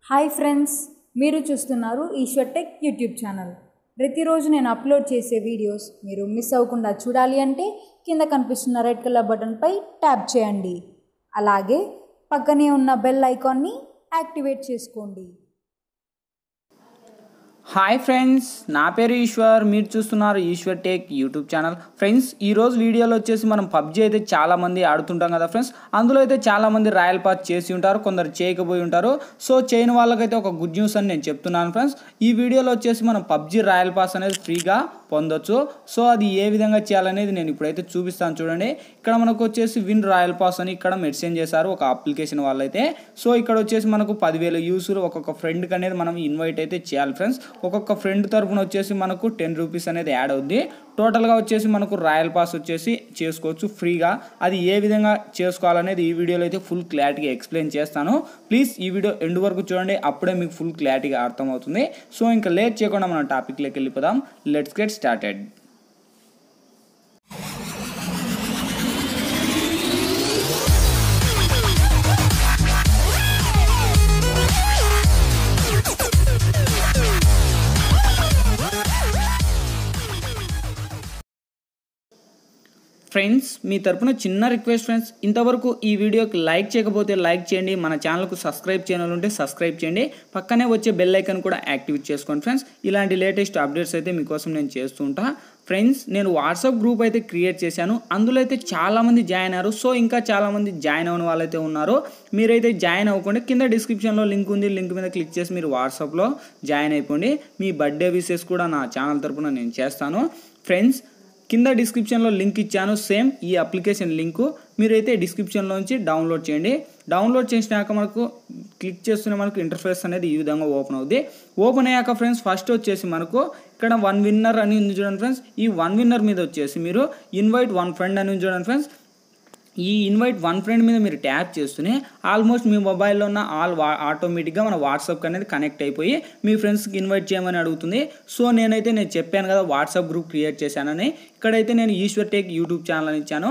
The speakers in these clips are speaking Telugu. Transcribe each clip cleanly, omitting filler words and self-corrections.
హాయ్ ఫ్రెండ్స్, మీరు చూస్తున్నారు ఈశ్వర్ టెక్ యూట్యూబ్ ఛానల్. ప్రతిరోజు నేను అప్లోడ్ చేసే వీడియోస్ మీరు మిస్ అవ్వకుండా చూడాలి అంటే కింద కనిపిస్తున్న రెడ్ కలర్ బటన్పై ట్యాప్ చేయండి. అలాగే పక్కనే ఉన్న బెల్ ఐకాన్ని యాక్టివేట్ చేసుకోండి. హాయ్ ఫ్రెండ్స్, నా పేరు ఈశ్వర్. మీరు చూస్తున్నారు Eshwar tech YouTube channel. Friends, ఈరోజు వీడియోలో వచ్చేసి మనం పబ్జీ అయితే చాలామంది ఆడుతుంటాం కదా ఫ్రెండ్స్. అందులో అయితే చాలామంది రాయల్ పాస్ చేసి ఉంటారు, కొందరు చేయకపోయి ఉంటారు. సో చేయని వాళ్ళకైతే ఒక గుడ్ న్యూస్ అని నేను చెప్తున్నాను ఫ్రెండ్స్. ఈ వీడియోలో వచ్చేసి మనం పబ్జీ రాయల్ పాస్ అనేది ఫ్రీగా పొందొచ్చు. సో అది ఏ విధంగా చేయాలనేది నేను ఇప్పుడైతే చూపిస్తాను. చూడండి, ఇక్కడ మనకు వచ్చేసి విన్ రాయల్ పాస్ అని ఇక్కడ మెన్షన్ చేశారు ఒక అప్లికేషన్ వాళ్ళైతే. సో ఇక్కడ వచ్చేసి మనకు 10,000 యూసులు ఒక్కొక్క ఫ్రెండ్కి అనేది మనం ఇన్వైట్ అయితే చేయాలి ఫ్రెండ్స్. ఒక్కొక్క ఫ్రెండ్ తరఫున వచ్చేసి మనకు 10 రూపీస్ అనేది యాడ్ అవుద్ది. టోటల్గా వచ్చేసి మనకు రాయల్ పాస్ వచ్చేసి చేసుకోవచ్చు ఫ్రీగా. అది ఏ విధంగా చేసుకోవాలనేది ఈ వీడియోలో అయితే ఫుల్ క్లారిటీగా ఎక్స్ప్లెయిన్ చేస్తాను. ప్లీజ్ ఈ వీడియో ఎండ్ వరకు చూడండి, అప్పుడే మీకు ఫుల్ క్లారిటీగా అర్థమవుతుంది. సో ఇంకా లేట్ చేయకుండా మనం టాపిక్లోకి వెళ్ళిపోదాం. Let's get started. ఫ్రెండ్స్, మీ తరపున చిన్న రిక్వెస్ట్ ఫ్రెండ్స్, ఇంతవరకు ఈ వీడియోకి లైక్ చేయకపోతే లైక్ చేయండి, మన ఛానల్కు సబ్స్క్రైబ్ చేయాలంటే సబ్స్క్రైబ్ చేయండి, పక్కనే వచ్చే బెల్ ఐకాన్ కూడా యాక్టివేట్ చేసుకోండి ఫ్రెండ్స్. ఇలాంటి లేటెస్ట్ అప్డేట్స్ అయితే మీకోసం నేను చేస్తూ ఉంటా. ఫ్రెండ్స్, నేను వాట్సాప్ గ్రూప్ అయితే క్రియేట్ చేశాను. అందులో అయితే చాలామంది జాయిన్ అయ్యారు. సో ఇంకా చాలామంది జాయిన్ అవ్వని వాళ్ళైతే ఉన్నారు. మీరైతే జాయిన్ అవ్వకుండా కింద డిస్క్రిప్షన్లో లింక్ ఉంది, లింక్ మీద క్లిక్ చేసి మీరు వాట్సాప్లో జాయిన్ అయిపోండి. మీ బర్త్డే విషెస్ కూడా నా ఛానల్ తరపున నేను చేస్తాను. ఫ్రెండ్స్, కింద డిస్క్రిప్షన్లో లింక్ ఇచ్చాను, సేమ్ ఈ అప్లికేషన్ లింకు మీరైతే డిస్క్రిప్షన్లోంచి డౌన్లోడ్ చేయండి. డౌన్లోడ్ చేసినాక మనకు క్లిక్ చేస్తూనే మనకు ఇంటర్ఫేస్ అనేది ఈ విధంగా ఓపెన్ అవుద్ది. ఓపెన్ అయ్యాక ఫ్రెండ్స్, ఫస్ట్ వచ్చేసి మనకు ఇక్కడ 1 విన్నర్ అని ఉంది చూడండి ఫ్రెండ్స్. ఈ 1 విన్నర్ మీద వచ్చేసి మీరు ఇన్వైట్ 1 ఫ్రెండ్ అని ఉంది చూడండి ఫ్రెండ్స్. ఈ ఇన్వైట్ 1 ఫ్రెండ్ మీద మీరు ట్యాప్ చేస్తూనే ఆల్మోస్ట్ మీ మొబైల్లో ఉన్న ఆటోమేటిక్గా మన వాట్సాప్కి అనేది కనెక్ట్ అయిపోయి మీ ఫ్రెండ్స్కి ఇన్వైట్ చేయమని అడుగుతుంది. సో నేను చెప్పాను కదా వాట్సాప్ గ్రూప్ క్రియేట్ చేశానని. ఇక్కడైతే నేను ఈశ్వర్ టెక్ యూట్యూబ్ ఛానల్ అని ఇచ్చాను.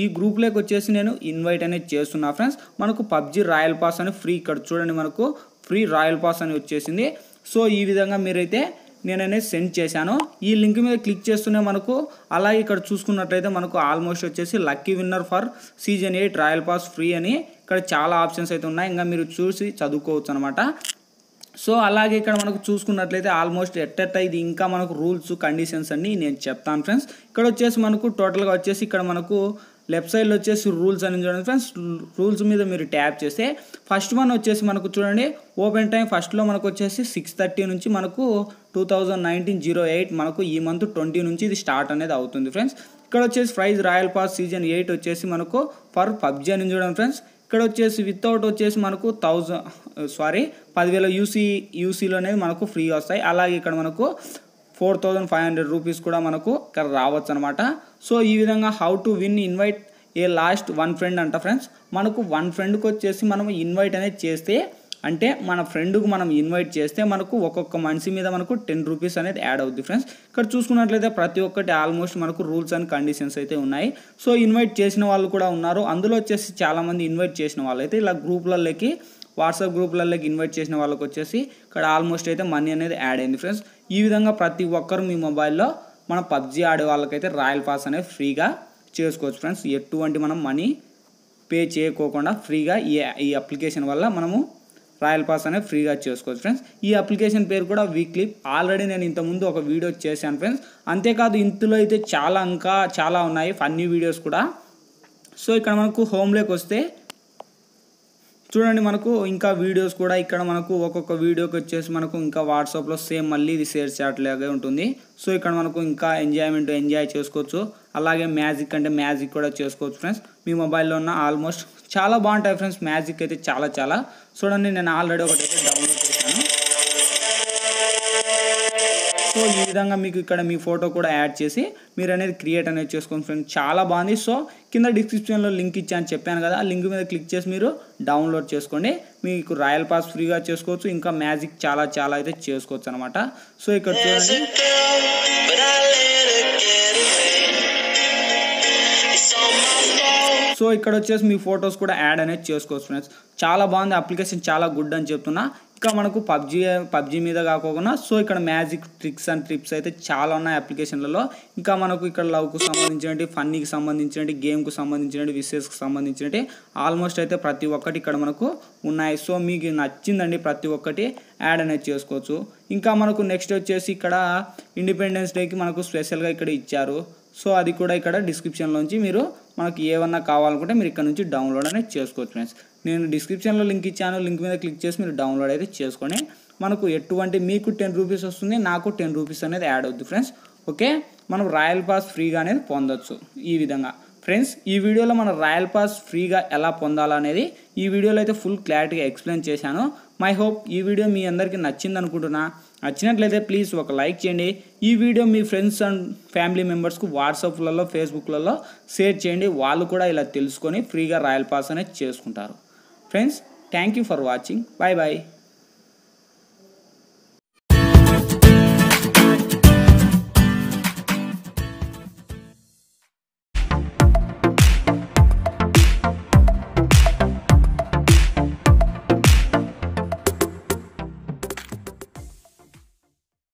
ఈ గ్రూప్లోకి వచ్చేసి నేను ఇన్వైట్ అనేది చేస్తున్నా ఫ్రెండ్స్. మనకు పబ్జీ రాయల్ పాస్ అని ఫ్రీ, ఇక్కడ చూడండి మనకు ఫ్రీ రాయల్ పాస్ అని వచ్చేసింది. సో ఈ విధంగా మీరైతే నేననేది సెండ్ చేశాను. ఈ లింక్ మీద క్లిక్ చేస్తూనే మనకు అలాగే ఇక్కడ చూసుకున్నట్లయితే మనకు ఆల్మోస్ట్ వచ్చేసి lucky winner for season 8 royal pass free అని ఇక్కడ చాలా ఆప్షన్స్ అయితే ఉన్నాయి. ఇంకా మీరు చూసి చదువుకోవచ్చు అనమాట. సో అలాగే ఇక్కడ మనకు చూసుకున్నట్లయితే ఆల్మోస్ట్ ఇది ఇంకా మనకు రూల్స్ కండిషన్స్ అన్ని నేను చెప్తాను ఫ్రెండ్స్. ఇక్కడ వచ్చేసి మనకు టోటల్గా వచ్చేసి ఇక్కడ మనకు లెఫ్ట్ సైడ్లో వచ్చేసి రూల్స్ అని చూడండి ఫ్రెండ్స్. రూల్స్ మీద మీరు ట్యాప్ చేస్తే ఫస్ట్ వన్ వచ్చేసి మనకు చూడండి ఓపెన్ టైం ఫస్ట్లో మనకు వచ్చేసి 6:30 నుంచి మనకు 2019-08 మనకు ఈ మంత్ 20 నుంచి ఇది స్టార్ట్ అనేది అవుతుంది ఫ్రెండ్స్. ఇక్కడ వచ్చేసి ప్రైజ్ రాయల్ పాస్ సీజన్ 8 వచ్చేసి మనకు ఫర్ పబ్జీ అని చూడండి ఫ్రెండ్స్. ఇక్కడ వచ్చేసి వితౌట్ వచ్చేసి మనకు 10,000 యూసీలు అనేది మనకు ఫ్రీ వస్తాయి. అలాగే ఇక్కడ మనకు 4,500 రూపీస్ కూడా మనకు ఇక్కడ రావచ్చు అనమాట. సో ఈ విధంగా how to win invite A last 1 friend అంట ఫ్రెండ్స్. మనకు 1 ఫ్రెండ్కి వచ్చేసి మనం ఇన్వైట్ అనేది చేస్తే, అంటే మన ఫ్రెండ్కు మనం ఇన్వైట్ చేస్తే మనకు ఒక్కొక్క మనిషి మీద మనకు 10 రూపీస్ అనేది యాడ్ అవుద్ది ఫ్రెండ్స్. ఇక్కడ చూసుకున్నట్లయితే ప్రతి ఒక్కటి ఆల్మోస్ట్ మనకు రూల్స్ అండ్ కండిషన్స్ అయితే ఉన్నాయి. సో ఇన్వైట్ చేసిన వాళ్ళు కూడా ఉన్నారు. అందులో వచ్చేసి చాలామంది ఇన్వైట్ చేసిన వాళ్ళు అయితే ఇలా గ్రూప్లలోకి వాట్సాప్ గ్రూప్లలోకి ఇన్వైట్ చేసిన వాళ్ళకి వచ్చేసి ఇక్కడ ఆల్మోస్ట్ అయితే మనీ అనేది యాడ్ అయింది ఫ్రెండ్స్. ఈ విధంగా ప్రతి ఒక్కరు మీ మొబైల్లో మన పబ్జీ ఆడే వాళ్ళకైతే రాయల్ పాస్ అనేది ఫ్రీగా చేసుకోవచ్చు ఫ్రెండ్స్. ఎటువంటి మనం మనీ పే చేయకోకుండా ఫ్రీగా ఈ అప్లికేషన్ వల్ల మనము రాయల్ పాస్ అనేది ఫ్రీగా చేసుకోవచ్చు ఫ్రెండ్స్. ఈ అప్లికేషన్ పేరు కూడా వీక్లిప్. ఆల్రెడీ నేను ఇంతకుముందు ఒక వీడియో చేశాను ఫ్రెండ్స్. అంతేకాదు ఇందులో అయితే ఇంకా చాలా ఉన్నాయి ఫన్నీ వీడియోస్ కూడా. సో ఇక్కడ మనకు హోమ్లోకి వస్తే చూడండి మనకు ఇంకా వీడియోస్ కూడా ఇక్కడ మనకు ఒక్కొక్క వీడియోకి వచ్చేసి మనకు ఇంకా వాట్సాప్లో సేమ్ మళ్ళీ ఇది షేర్ చాట్ లాగే ఉంటుంది. సో ఇక్కడ మనకు ఇంకా ఎంజాయ్ చేసుకోవచ్చు. అలాగే మ్యాజిక్ అంటే మ్యాజిక్ కూడా చేసుకోవచ్చు ఫ్రెండ్స్. మీ మొబైల్లో ఉన్న ఆల్మోస్ట్ చాలా బాగుంటాయి ఫ్రెండ్స్. మ్యాజిక్ అయితే చాలా చూడండి, నేను ఆల్రెడీ ఒకటైతే డౌన్లోడ్ చేశాను. సో ఈ విధంగా మీకు ఇక్కడ మీ ఫోటో కూడా యాడ్ చేసి మీరు అనేది క్రియేట్ అనేది చేసుకోండి ఫ్రెండ్స్. చాలా బాగుంది. సో కింద డిస్క్రిప్షన్లో లింక్ ఇచ్చాను చెప్పాను కదా, ఆ లింక్ మీద క్లిక్ చేసి మీరు డౌన్లోడ్ చేసుకోండి. మీకు రాయల్ పాస్ ఫ్రీగా చేసుకోవచ్చు, ఇంకా మ్యాజిక్ చాలా అయితే చేసుకోవచ్చు అనమాట. సో ఇక్కడ చూడండి సో ఇక్కడ వచ్చేసి మీ ఫొటోస్ కూడా యాడ్ అనేది చేసుకోవచ్చు ఫ్రెండ్స్. చాలా బాగుంది అప్లికేషన్, చాలా గుడ్ అని చెప్తున్నా. ఇంకా మనకు పబ్జీ మీద కాకుండా సో ఇక్కడ మ్యాజిక్ ట్రిక్స్ అండ్ ట్రిప్స్ అయితే చాలా ఉన్నాయి అప్లికేషన్లలో. ఇంకా మనకు ఇక్కడ లవ్కు సంబంధించినవి, ఫన్నీకి సంబంధించినవి, గేమ్కు సంబంధించినవి, విషెస్కి సంబంధించినవి ఆల్మోస్ట్ అయితే ప్రతి ఒక్కటి ఇక్కడ మనకు ఉన్నాయి. సో మీకు నచ్చిందండి ప్రతి ఒక్కటి యాడ్ అనేది చేసుకోవచ్చు. ఇంకా మనకు నెక్స్ట్ వచ్చేసి ఇక్కడ ఇండిపెండెన్స్ డేకి మనకు స్పెషల్గా ఇక్కడ ఇచ్చారు. సో అది కూడా ఇక్కడ డిస్క్రిప్షన్లోంచి మీరు మనకి ఏమన్నా కావాలనుకుంటే మీరు ఇక్కడ నుంచి డౌన్లోడ్ అనేది చేసుకోవచ్చు ఫ్రెండ్స్. నేను డిస్క్రిప్షన్లో లింక్ ఇచ్చాను, లింక్ మీద క్లిక్ చేసి మీరు డౌన్లోడ్ అయితే చేసుకొని మనకు ఎటువంటి మీకు 10 రూపీస్ వస్తుంది, నాకు 10 రూపీస్ అనేది యాడ్ అవుతుంది ఫ్రెండ్స్. ఓకే, మనం రాయల్ పాస్ ఫ్రీగా అనేది పొందొచ్చు ఈ విధంగా ఫ్రెండ్స్. ఈ వీడియోలో మన రాయల్ పాస్ ఫ్రీగా ఎలా పొందాలనేది ఈ వీడియోలో అయితే ఫుల్ క్లారిటీగా ఎక్స్ప్లెయిన్ చేశాను. మై హోప్ ఈ వీడియో మీ అందరికీ నచ్చింది అనుకుంటున్నా. నచ్చినట్లయితే ప్లీజ్ ఒక లైక్ చేయండి. ఈ వీడియో మీ ఫ్రెండ్స్ అండ్ ఫ్యామిలీ మెంబర్స్కు వాట్సాప్లలో, ఫేస్బుక్లలో షేర్ చేయండి. వాళ్ళు కూడా ఇలా తెలుసుకొని ఫ్రీగా రాయల్ పాస్ అనేది చేసుకుంటారు friends. Thank you for watching. Bye bye.